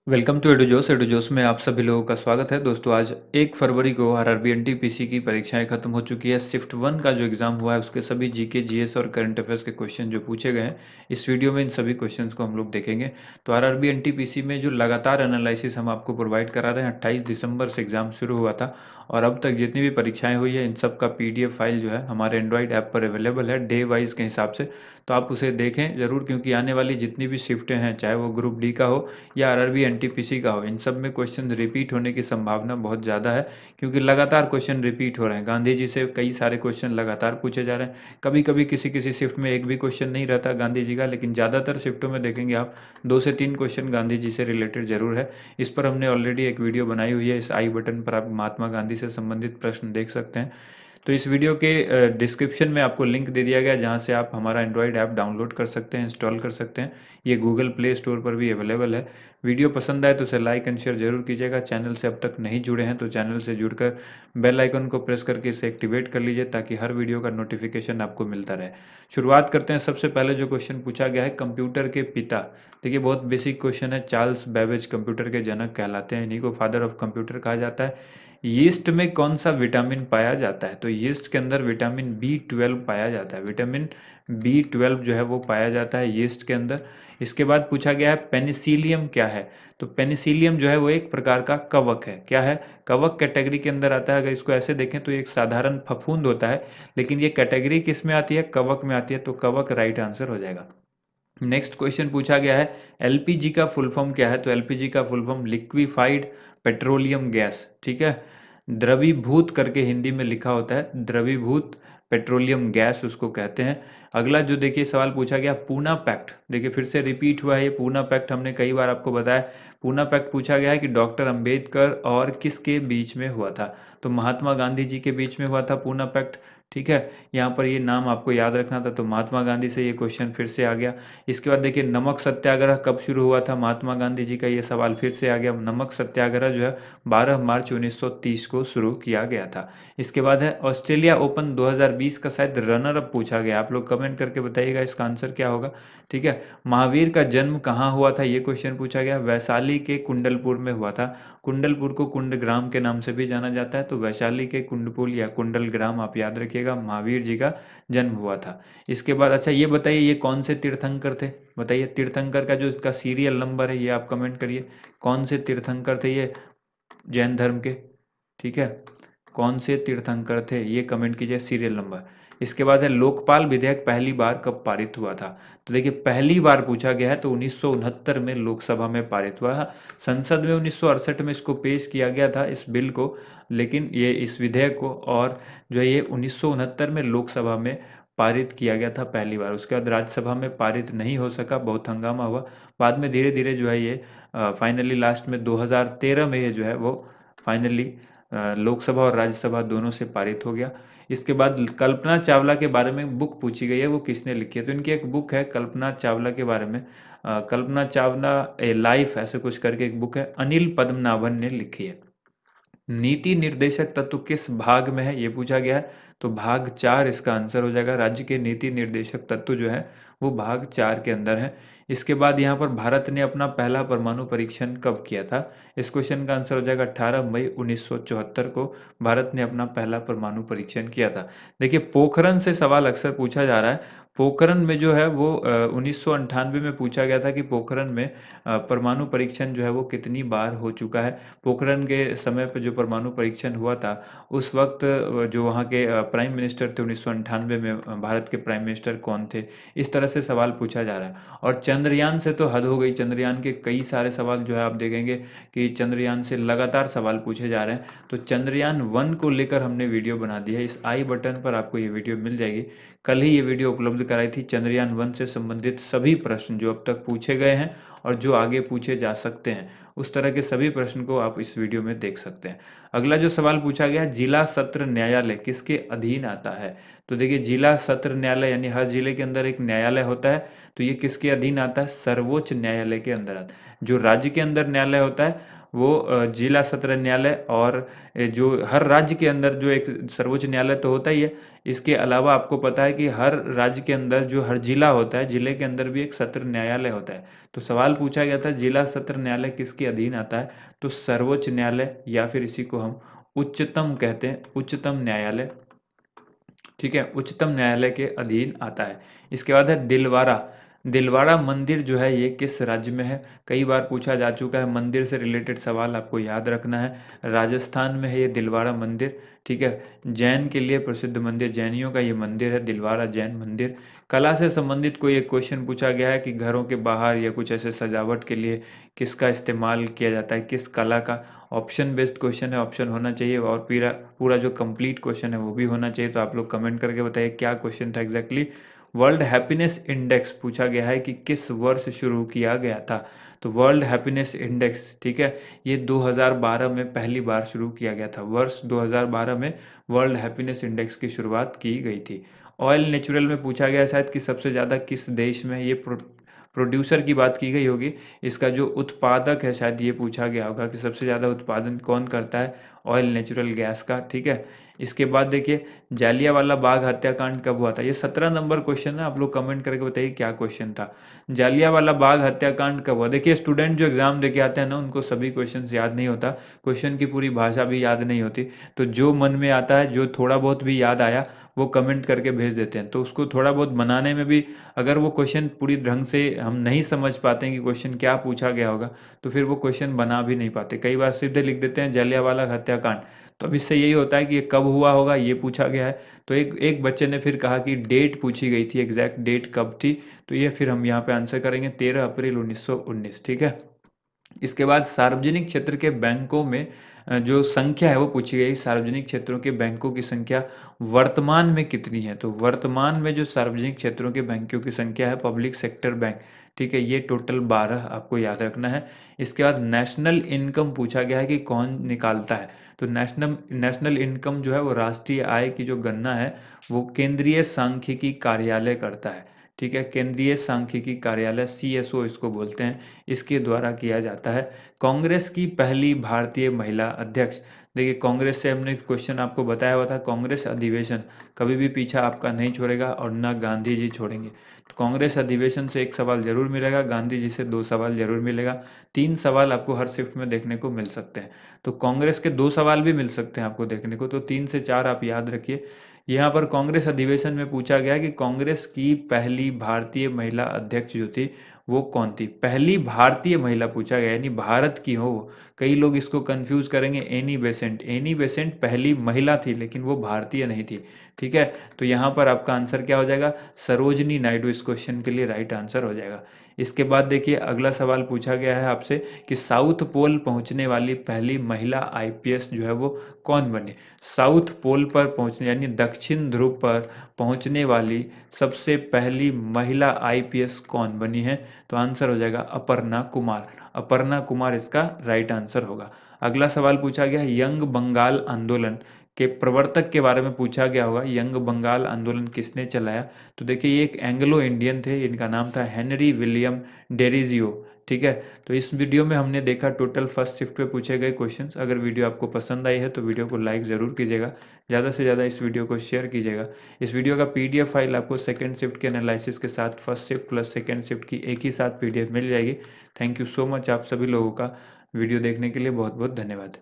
Welcome to एडुजोस। एडुजोस में आप सभी लोगों का स्वागत है। दोस्तों, आज 1 फरवरी को आरआरबी एनटीपीसी की परीक्षाएं खत्म हो चुकी है। शिफ्ट 1 का जो एग्ज़ाम हुआ है उसके सभी जीके, जीएस और करंट अफेयर्स के क्वेश्चन जो पूछे गए हैं, इस वीडियो में इन सभी क्वेश्चंस को हम लोग देखेंगे। तो आरआरबी एनटीपीसी में जो लगातार एनालिसिस हम आपको प्रोवाइड करा रहे हैं, 28 दिसंबर से एग्ज़ाम शुरू हुआ था और अब तक जितनी भी परीक्षाएँ हुई है इन सब का पीडीएफ फाइल जो है हमारे एंड्रॉइड ऐप पर अवेलेबल है डे वाइज़ के हिसाब से। तो आप उसे देखें ज़रूर, क्योंकि आने वाली जितनी भी शिफ्टें हैं, चाहे वो ग्रुप डी का हो या आरआरबी एनटीपीसी का हो, इन सब में क्वेश्चन रिपीट होने की संभावना बहुत ज़्यादा है, क्योंकि लगातार क्वेश्चन रिपीट हो रहे हैं। गांधी जी से कई सारे क्वेश्चन लगातार पूछे जा रहे हैं। कभी-कभी किसी-किसी शिफ्ट में एक भी क्वेश्चन नहीं रहता गांधी जी का, लेकिन ज़्यादातर शिफ्टों में देखेंगे आप 2 से 3 क्वेश्चन गांधी जी से रिलेटेड ज़रूर है। इस पर हमने ऑलरेडी एक वीडियो बनाई हुई है। इस आई बटन पर आप महात्मा गांधी से संबंधित प्रश्न देख सकते हैं। तो इस वीडियो के डिस्क्रिप्शन में आपको लिंक दे दिया गया है, जहाँ से आप हमारा एंड्रॉयड ऐप डाउनलोड कर सकते हैं, इंस्टॉल कर सकते हैं। ये गूगल प्ले स्टोर पर भी अवेलेबल है। वीडियो पसंद आए तो उसे लाइक एंड शेयर ज़रूर कीजिएगा। चैनल से अब तक नहीं जुड़े हैं तो चैनल से जुड़कर बेल आइकन को प्रेस करके इसे एक्टिवेट कर लीजिए, ताकि हर वीडियो का नोटिफिकेशन आपको मिलता रहे। शुरुआत करते हैं। सबसे पहले जो क्वेश्चन पूछा गया है, कंप्यूटर के पिता। देखिए, बहुत बेसिक क्वेश्चन है। चार्ल्स बेबेज कंप्यूटर के जनक कहलाते हैं। इन्हीं को फादर ऑफ कंप्यूटर कहा जाता है। यीस्ट में कौन सा विटामिन पाया जाता है? तो यीस्ट के अंदर विटामिन बी 12 पाया जाता है। विटामिन बी 12 जो है वो पाया जाता है यीस्ट के अंदर। इसके बाद पूछा गया है पेनिसिलियम क्या है? तो पेनिसिलियम जो है वो एक प्रकार का कवक है। क्या है? कवक कैटेगरी के अंदर आता है। अगर इसको ऐसे देखें तो ये एक साधारण फफूंद होता है, लेकिन ये कैटेगरी किस में आती है? कवक में आती है। तो कवक राइट आंसर हो जाएगा। नेक्स्ट क्वेश्चन पूछा गया है, एलपीजी का फुल फॉर्म क्या है? तो एलपीजी का full form liquefied petroleum gas, ठीक है। द्रवीभूत करके हिंदी में लिखा होता है, द्रवीभूत पेट्रोलियम गैस उसको कहते हैं। अगला जो देखिए सवाल पूछा गया, पूना पैक्ट। देखिए फिर से रिपीट हुआ है ये पूना पैक्ट, हमने कई बार आपको बताया। पूना पैक्ट पूछा गया है कि डॉक्टर अंबेडकर और किसके बीच में हुआ था? तो महात्मा गांधी जी के बीच में हुआ था पूना पैक्ट, ठीक है। यहाँ पर ये नाम आपको याद रखना था, तो महात्मा गांधी से ये क्वेश्चन फिर से आ गया। इसके बाद देखिए, नमक सत्याग्रह कब शुरू हुआ था? महात्मा गांधी जी का ये सवाल फिर से आ गया। नमक सत्याग्रह जो है 12 मार्च 1930 को शुरू किया गया था। इसके बाद है ऑस्ट्रेलिया ओपन 2020 का शायद रनर अप पूछा गया। आप लोग कमेंट करके बताइएगा इसका आंसर क्या होगा, ठीक है। महावीर का जन्म कहाँ हुआ था? ये क्वेश्चन पूछा गया। वैशाली के कुंडलपुर में हुआ था। कुंडलपुर को कुंडग्राम के नाम से भी जाना जाता है, तो वैशाली के कुंडपुर या कुंडलग्राम आप याद रखिएगा, महावीर जी का जन्म हुआ था। इसके बाद अच्छा ये बताइए, ये कौन से तीर्थंकर थे? बताइए, तीर्थंकर का जो इसका सीरियल नंबर है ये आप कमेंट करिए। कौन से तीर्थंकर थे ये जैन धर्म के, ठीक है। कौन से तीर्थंकर थे ये कमेंट कीजिए, सीरियल नंबर। इसके बाद है, लोकपाल विधेयक पहली बार कब पारित हुआ था? तो देखिए, पहली बार पूछा गया है तो 1969 में लोकसभा में पारित हुआ है। संसद में 1968 में इसको पेश किया गया था इस बिल को, लेकिन ये इस विधेयक को, और जो है ये 1969 में लोकसभा में पारित किया गया था पहली बार। उसके बाद राज्यसभा में पारित नहीं हो सका, बहुत हंगामा हुआ। बाद में धीरे धीरे जो है ये फाइनली लास्ट में 2013 में ये जो है वो फाइनली लोकसभा और राज्यसभा दोनों से पारित हो गया। इसके बाद कल्पना चावला के बारे में बुक पूछी गई है, वो किसने लिखी है? तो इनकी एक बुक है कल्पना चावला के बारे में, कल्पना चावला ए लाइफ ऐसे कुछ करके एक बुक है, अनिल पद्मनाभन ने लिखी है। नीति निर्देशक तत्व किस भाग में है? ये पूछा गया है। तो भाग 4 इसका आंसर हो जाएगा। राज्य के नीति निर्देशक तत्व जो है वो भाग 4 के अंदर है। इसके बाद यहाँ पर भारत ने अपना पहला परमाणु परीक्षण कब किया था? इस क्वेश्चन का आंसर हो जाएगा 18 मई 1974 को भारत ने अपना पहला परमाणु परीक्षण किया था। देखिए, पोखरण से सवाल अक्सर पूछा जा रहा है। पोखरण में जो है वो 1998 में पूछा गया था कि पोखरण में परमाणु परीक्षण जो है वो कितनी बार हो चुका है। पोखरण के समय पे जो परमाणु परीक्षण हुआ था, उस वक्त जो वहाँ के प्राइम मिनिस्टर थे 1998 में, भारत के प्राइम मिनिस्टर कौन थे? इस तरह से सवाल पूछा जा रहा है। और चंद्रयान से तो हद हो गई। चंद्रयान के कई सारे सवाल जो है आप देखेंगे कि चंद्रयान से लगातार सवाल पूछे जा रहे हैं। तो चंद्रयान 1 को लेकर हमने वीडियो बना दी है। इस आई बटन पर आपको ये वीडियो मिल जाएगी। कल ही ये वीडियो उपलब्ध कराई थी। चंद्रयान 1 से संबंधित सभी प्रश्न जो अब तक पूछे गए हैं और जो आगे पूछे जा सकते हैं, उस तरह के सभी प्रश्न को आप इस वीडियो में देख सकते हैं। अगला जो सवाल पूछा गया, जिला सत्र न्यायालय किसके अधीन आता है? तो देखिए जिला सत्र न्यायालय यानी हर जिले के अंदर एक न्यायालय होता है, तो ये किसके अधीन आता है? सर्वोच्च न्यायालय के अंदर आता है। जो राज्य के अंदर न्यायालय होता है वो जिला सत्र न्यायालय, और जो हर राज्य के अंदर जो एक सर्वोच्च न्यायालय तो होता ही है, इसके अलावा आपको पता है कि हर राज्य के अंदर जो हर जिला होता है, जिले के अंदर भी एक सत्र न्यायालय होता है। तो सवाल पूछा गया था जिला सत्र न्यायालय किसके अधीन आता है? तो सर्वोच्च न्यायालय, या फिर इसी को हम उच्चतम कहते हैं, उच्चतम न्यायालय। ठीक है, उच्चतम न्यायालय के अधीन आता है। इसके बाद है दिलवाड़ा। दिलवाड़ा मंदिर जो है ये किस राज्य में है? कई बार पूछा जा चुका है, मंदिर से रिलेटेड सवाल आपको याद रखना है। राजस्थान में है ये दिलवाड़ा मंदिर। ठीक है, जैन के लिए प्रसिद्ध मंदिर, जैनियों का ये मंदिर है दिलवाड़ा जैन मंदिर। कला से संबंधित कोई एक क्वेश्चन पूछा गया है कि घरों के बाहर या कुछ ऐसे सजावट के लिए किसका इस्तेमाल किया जाता है, किस कला का? ऑप्शन बेस्ड क्वेश्चन है, ऑप्शन होना चाहिए, और पूरा पूरा जो कंप्लीट क्वेश्चन है वो भी होना चाहिए। तो आप लोग कमेंट करके बताइए क्या क्वेश्चन था एग्जैक्टली। वर्ल्ड हैप्पीनेस इंडेक्स पूछा गया है कि किस वर्ष शुरू किया गया था? तो वर्ल्ड हैप्पीनेस इंडेक्स, ठीक है, ये 2012 में पहली बार शुरू किया गया था। वर्ष 2012 में वर्ल्ड हैप्पीनेस इंडेक्स की शुरुआत की गई थी। ऑयल नेचुरल में पूछा गया शायद कि सबसे ज़्यादा किस देश में, ये प्रोड्यूसर की बात की गई होगी, इसका जो उत्पादक है शायद ये पूछा गया होगा कि सबसे ज़्यादा उत्पादन कौन करता है ऑयल नेचुरल गैस का। ठीक है, इसके बाद देखिए जालियांवाला बाग हत्याकांड कब हुआ था? ये 17 नंबर क्वेश्चन है, आप लोग कमेंट करके बताइए क्या क्वेश्चन था। जालियांवाला बाग हत्याकांड कब हुआ? देखिए स्टूडेंट जो एग्जाम देके आते हैं ना, उनको सभी क्वेश्चन याद नहीं होता, क्वेश्चन की पूरी भाषा भी याद नहीं होती। तो जो मन में आता है, जो थोड़ा बहुत भी याद आया, वो कमेंट करके भेज देते हैं। तो उसको थोड़ा बहुत बनाने में भी, अगर वो क्वेश्चन पूरी ढंग से हम नहीं समझ पाते हैं कि क्वेश्चन क्या पूछा गया होगा, तो फिर वो क्वेश्चन बना भी नहीं पाते। कई बार सीधे लिख देते हैं जलियांवाला हत्याकांड। तो अब इससे यही होता है कि ये कब हुआ होगा ये पूछा गया है। तो एक एक बच्चे ने फिर कहा कि डेट पूछी गई थी, एग्जैक्ट डेट कब थी? तो ये फिर हम यहाँ पे आंसर करेंगे 13 अप्रैल 1919। ठीक है, इसके बाद सार्वजनिक क्षेत्र के बैंकों में जो संख्या है वो पूछी गई। सार्वजनिक क्षेत्रों के बैंकों की संख्या वर्तमान में कितनी है? तो वर्तमान में जो सार्वजनिक क्षेत्रों के बैंकों की संख्या है, पब्लिक सेक्टर बैंक, ठीक है, ये टोटल 12 आपको याद रखना है। इसके बाद नेशनल इनकम पूछा गया है कि कौन निकालता है? तो नेशनल नेशनल इनकम जो है वो राष्ट्रीय आय की जो गणना है वो केंद्रीय सांख्यिकी कार्यालय करता है। ठीक है, केंद्रीय सांख्यिकी कार्यालय, CSO इसको बोलते हैं, इसके द्वारा किया जाता है। कांग्रेस की पहली भारतीय महिला अध्यक्ष। देखिए कांग्रेस से हमने क्वेश्चन आपको बताया हुआ था, कांग्रेस अधिवेशन कभी भी पीछा आपका नहीं छोड़ेगा, और ना गांधी जी छोड़ेंगे। तो कांग्रेस अधिवेशन से एक सवाल जरूर मिलेगा, गांधी जी से 2 सवाल जरूर मिलेगा। 3 सवाल आपको हर शिफ्ट में देखने को मिल सकते हैं। तो कांग्रेस के 2 सवाल भी मिल सकते हैं आपको देखने को, तो 3 से 4 आप याद रखिए। यहाँ पर कांग्रेस अधिवेशन में पूछा गया कि कांग्रेस की पहली भारतीय महिला अध्यक्ष जो थी वो कौन थी? पहली भारतीय महिला पूछा गया, यानी भारत की हो वो। कई लोग इसको कंफ्यूज करेंगे, एनी बेसेंट। एनी बेसेंट पहली महिला थी, लेकिन वो भारतीय नहीं थी। ठीक है, तो यहाँ पर आपका आंसर क्या हो जाएगा? सरोजनी नायडू इस क्वेश्चन के लिए राइट आंसर हो जाएगा। इसके बाद देखिए अगला सवाल पूछा गया है आपसे कि साउथ पोल पहुंचने वाली पहली महिला IPS जो है वो कौन बनी? साउथ पोल पर पहुंचने यानी दक्षिण ध्रुव पर पहुंचने वाली सबसे पहली महिला IPS कौन बनी है? तो आंसर हो जाएगा अपर्णा कुमार। अपर्णा कुमार इसका राइट आंसर होगा। अगला सवाल पूछा गया यंग बंगाल आंदोलन के प्रवर्तक के बारे में पूछा गया होगा। यंग बंगाल आंदोलन किसने चलाया? तो देखिए ये एक एंग्लो इंडियन थे, इनका नाम था हेनरी विलियम डेरिजियो। ठीक है, तो इस वीडियो में हमने देखा टोटल फर्स्ट शिफ्ट पे पूछे गए क्वेश्चंस। अगर वीडियो आपको पसंद आई है तो वीडियो को लाइक ज़रूर कीजिएगा, ज़्यादा से ज़्यादा इस वीडियो को शेयर कीजिएगा। इस वीडियो का PDF फाइल आपको सेकंड शिफ्ट के एनालिसिस के साथ first shift plus second shift की एक ही साथ PDF मिल जाएगी। थैंक यू सो मच आप सभी लोगों का वीडियो देखने के लिए बहुत बहुत धन्यवाद।